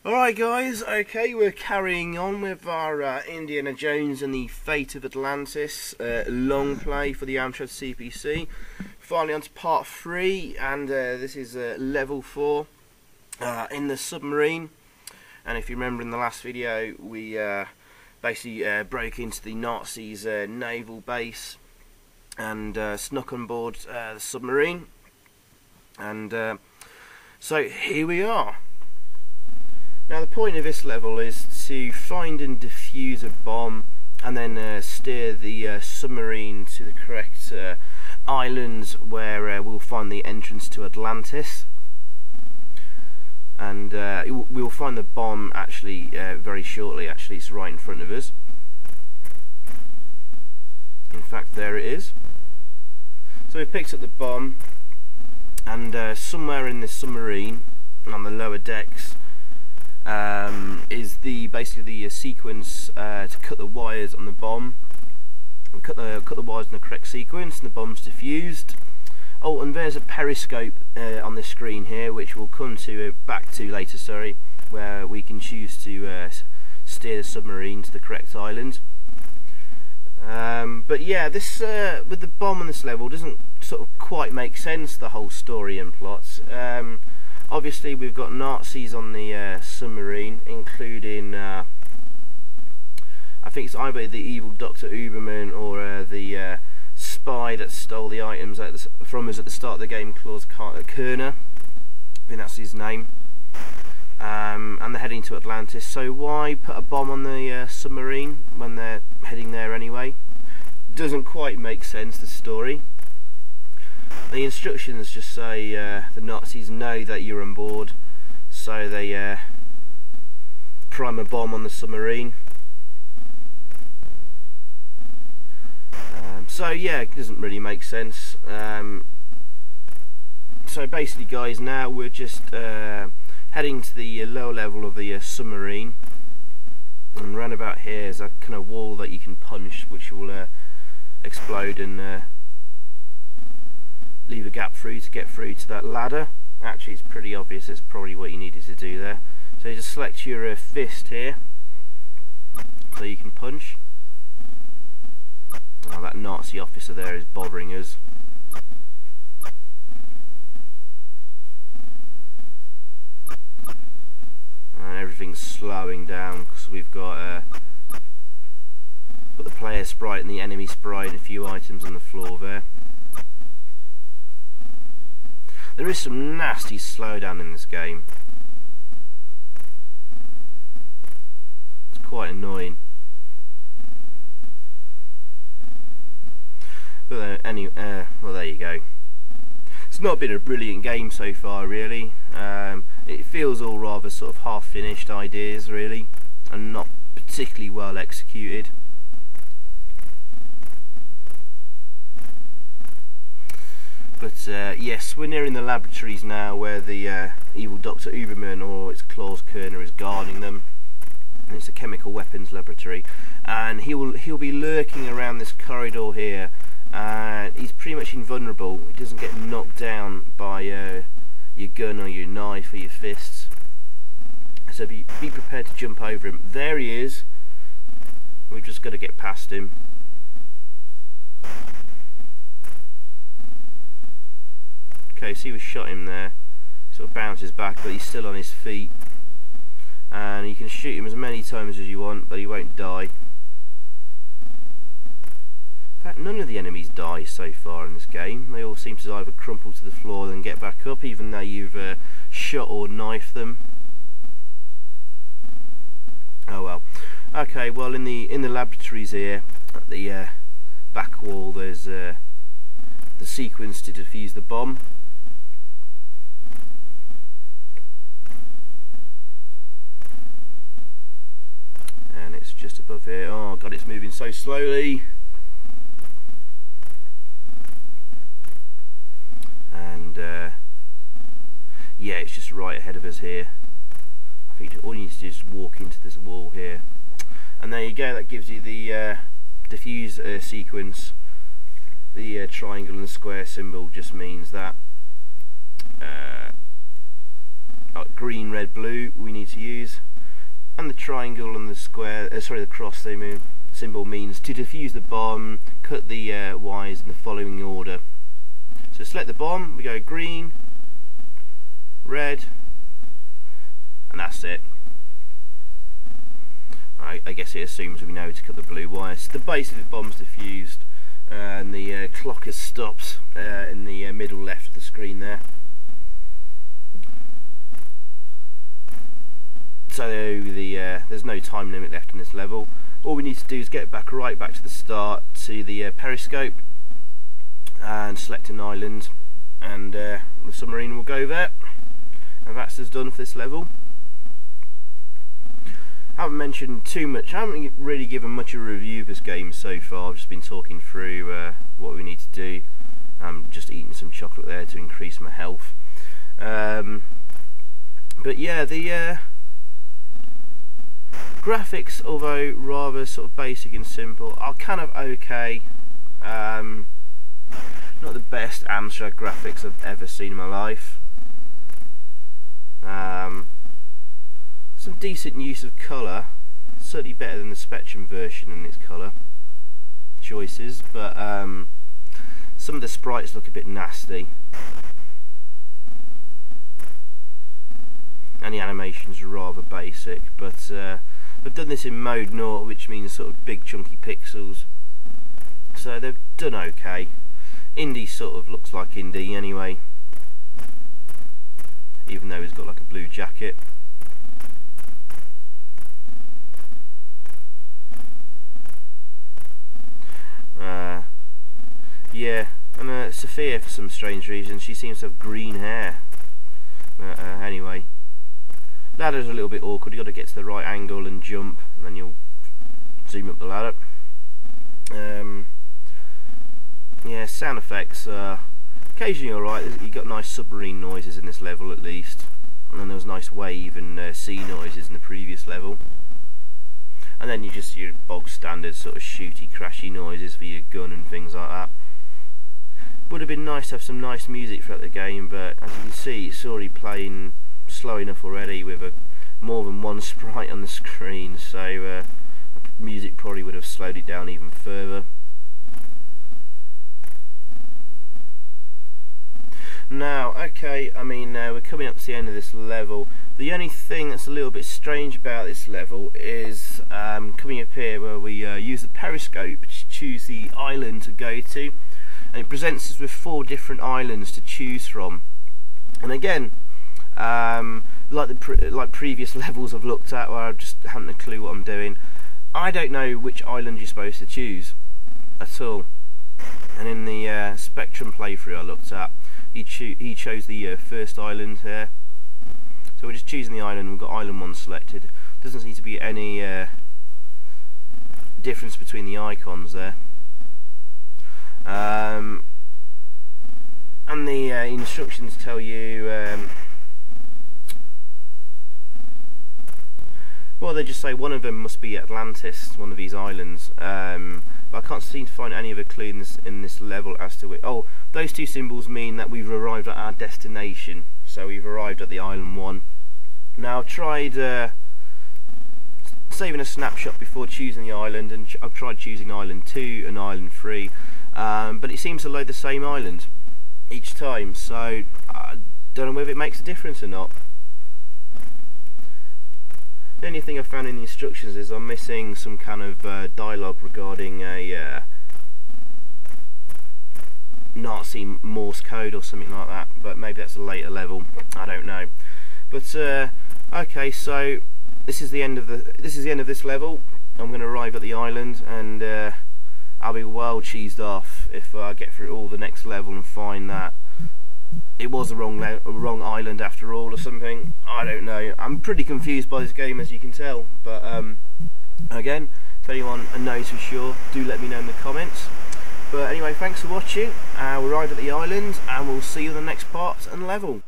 Alright guys, okay, we're carrying on with our Indiana Jones and the Fate of Atlantis long play for the Amstrad CPC. Finally on to part 3, and this is level 4 in the submarine. And if you remember in the last video, we basically broke into the Nazis' naval base and snuck on board the submarine. And so here we are. Now the point of this level is to find and defuse a bomb and then steer the submarine to the correct islands where we'll find the entrance to Atlantis. And we'll find the bomb actually very shortly. Actually, it's right in front of us. In fact, there it is. So we picked up the bomb, and somewhere in this submarine, on the lower decks, is basically the sequence to cut the wires on the bomb. We cut the wires in the correct sequence, and the bomb's diffused. Oh, and there's a periscope on the screen here, which we'll come to back to later. Sorry, where we can choose to steer the submarine to the correct island. But yeah, this with the bomb on this level doesn't sort of quite make sense, the whole story and plot. Obviously we've got Nazis on the submarine, including I think it's either the evil Dr. Uberman or the spy that stole the items from us at the start of the game, Klaus Kerner. I think that's his name. And they're heading to Atlantis, so why put a bomb on the submarine when they're heading there anyway? Doesn't quite make sense, the story. The instructions just say the Nazis know that you're on board, so they prime a bomb on the submarine. So yeah, it doesn't really make sense. So basically guys, now we're just heading to the lower level of the submarine, and round about here is a kind of wall that you can punch, which will explode and leave a gap through to get through to that ladder. Actually, it's pretty obvious, it's probably what you needed to do there. So you just select your fist here so you can punch. Oh, that Nazi officer there is bothering us. And everything's slowing down because we've got the player sprite and the enemy sprite and a few items on the floor there. There is some nasty slowdown in this game. It's quite annoying. But anyway, well, there you go. It's not been a brilliant game so far, really. It feels all rather sort of half-finished ideas, really, and not particularly well executed. But yes, we're nearing the laboratories now, where the evil Dr. Uberman, or it's Klaus Kerner, is guarding them. And it's a chemical weapons laboratory, and he'll be lurking around this corridor here. He's pretty much invulnerable. He doesn't get knocked down by your gun or your knife or your fists. So be prepared to jump over him. There he is. We've just got to get past him. Okay, see, we shot him there. Sort of bounces back, but he's still on his feet. And you can shoot him as many times as you want, but he won't die. In fact, none of the enemies die so far in this game. They all seem to either crumple to the floor and get back up, even though you've shot or knifed them. Oh well. Okay, well, in the laboratories here, at the back wall, there's the sequence to defuse the bomb. And it's just above here. Oh god, it's moving so slowly. And yeah, it's just right ahead of us here. I think all you need to do is just walk into this wall here, and there you go. That gives you the diffuse sequence. The triangle and square symbol just means that green, red, blue we need to use, and the triangle and the square, the cross symbol means to defuse the bomb. Cut the wires in the following order. So select the bomb, we go green, red, and that's it. I guess it assumes we know to cut the blue wires. The base of the bomb's diffused, and the clock has stopped in the middle left of the screen there. So there's no time limit left in this level. All we need to do is get right back to the start, to the periscope, and select an island, and the submarine will go there. And that's us done for this level. I haven't mentioned too much, I haven't really given much of a review of this game so far. I've just been talking through what we need to do. I'm just eating some chocolate there to increase my health. But yeah, the graphics, although rather sort of basic and simple, are kind of okay. Not the best Amstrad graphics I've ever seen in my life. Some decent use of colour, certainly better than the Spectrum version in its colour choices, but some of the sprites look a bit nasty, and the animations are rather basic, but they've done this in mode 0, which means sort of big chunky pixels, so they've done okay. Indy sort of looks like Indy anyway, even though he's got like a blue jacket. Yeah, and Sophia, for some strange reason, she seems to have green hair. Anyway, ladder's a little bit awkward. You've got to get to the right angle and jump, and then you'll zoom up the ladder. Yeah, sound effects occasionally alright. You got nice submarine noises in this level at least, and then there was nice wave and sea noises in the previous level. And then you just your bog standard sort of shooty, crashy noises for your gun and things like that. Would have been nice to have some nice music throughout the game, but as you can see, it's already slow enough already with more than one sprite on the screen, so music probably would have slowed it down even further. Now, okay, I mean, we're coming up to the end of this level. The only thing that's a little bit strange about this level is coming up here where we use the periscope to choose the island to go to, and it presents us with 4 different islands to choose from. And again, like previous levels I've looked at where I just haven't a clue what I'm doing, I don't know which island you're supposed to choose at all. And in the Spectrum playthrough I looked at, he chose the first island here. So we're just choosing the island. We've got island 1 selected. Doesn't seem to be any difference between the icons there. And the instructions tell you, well, they just say one of them must be Atlantis, one of these islands. But I can't seem to find any other clue in this level as to it. Oh, those 2 symbols mean that we've arrived at our destination. So we've arrived at the island 1. Now I've tried saving a snapshot before choosing the island, and I've tried choosing island 2 and island 3, but it seems to load the same island each time, so I don't know whether it makes a difference or not. The only thing I found in the instructions is I'm missing some kind of dialogue regarding a Nazi Morse code or something like that, but maybe that's a later level, I don't know. But okay, so this is the end of this level. I'm going to arrive at the island, and I'll be well cheesed off if I get through all the next level and find that it was the wrong island after all or something. I don't know. I'm pretty confused by this game, as you can tell, but again, if anyone knows for sure, do let me know in the comments. But anyway, thanks for watching. We arrived at the island, and we'll see you in the next part and level.